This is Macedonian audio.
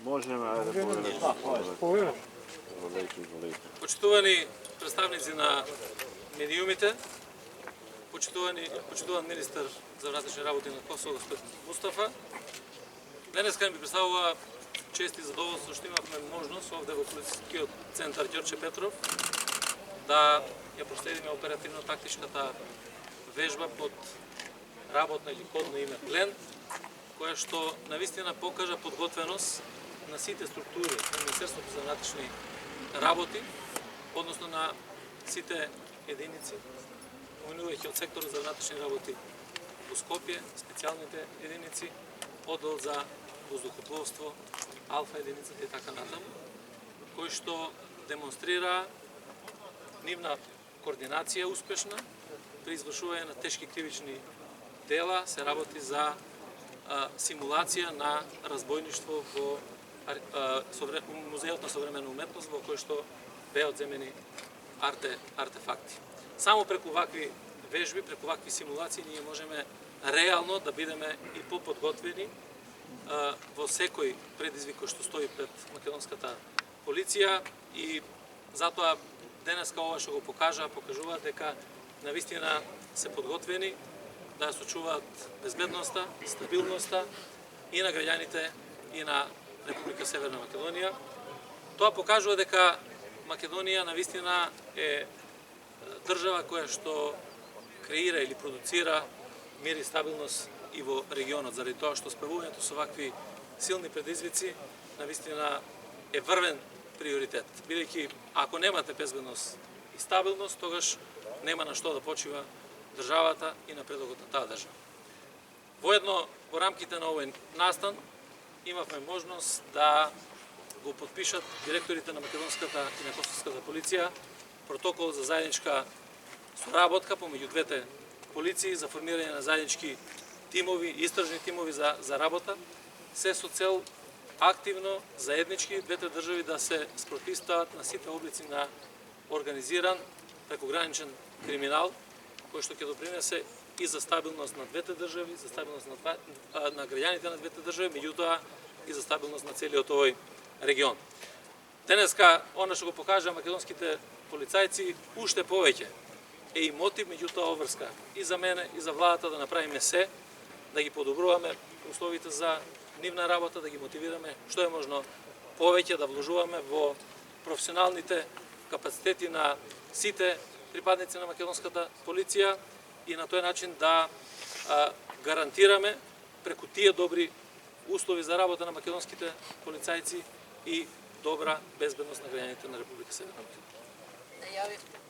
Можеме, ајде повелете. Почитувани представници на медиумите, почитуван министар за внатрешни работи на Косово господин Мустафа, денеска ми представува чест и задоволство што имавме можност овде во полицискиот центар Ѓорче Петров да ја проследиме оперативно-тактичката вежба под работно или кодно име Плен, која што навистина покажа подготвеност на сите структури на Министерството за внатрешни работи, односно на сите единици, поминувајќи од секторот за внатрешни работи во Скопје, специјалните единици, оддел за воздухопловство, алфа единицата и така натаму, кој што демонстрира нивна координација успешна при извршување на тешки кривични дела, се работи за симулација на разбойништво во Музејот на современа уметност, во кој што беа одземени артефакти. Само преку вакви вежби, преку вакви симулации, ние можеме реално да бидеме и поподготвени во секој предизвик кој што стои пред македонската полиција, и затоа денеска ова што го покажуваат дека навистина се подготвени да сочуваат безбедноста, стабилноста и на граѓаните и на Република Северна Македонија. Тоа покажува дека Македонија навистина е држава која што креира или продуцира мир и стабилност и во регионот, заради тоа што справувањето со вакви силни предизвици навистина е врвен приоритет. Бидејќи ако немате безбедност и стабилност, тогаш нема на што да почива државата и напредокот на таа држава. Воедно, во рамките на овој настан, имавме можност да го подпишат директорите на македонската и на косовската полиција протокол за заедничка соработка помеѓу двете полиции за формирање на заеднички тимови, истражни тимови за работа, се со цел активно, заеднички, двете држави да се спротивстават на сите облици на организиран прекограничен криминал, кој што ќе допринесе и за стабилност на двете држави, за стабилност на граѓаните на двете држави, меѓутоа и за стабилност на целиот овој регион. Денеска, она што го покажа македонските полицајци, уште повеќе е и мотив, меѓутоа обврска и за мене, и за владата да направиме се, да ги подобруваме условите за нивна работа, да ги мотивираме што е можно повеќе да вложуваме во професионалните капацитети на сите припадници на македонската полиција и на тој начин да гарантираме преку тие добри услови за работа на македонските полицајци и добра безбедност на граѓаните на Република Северна Македонија.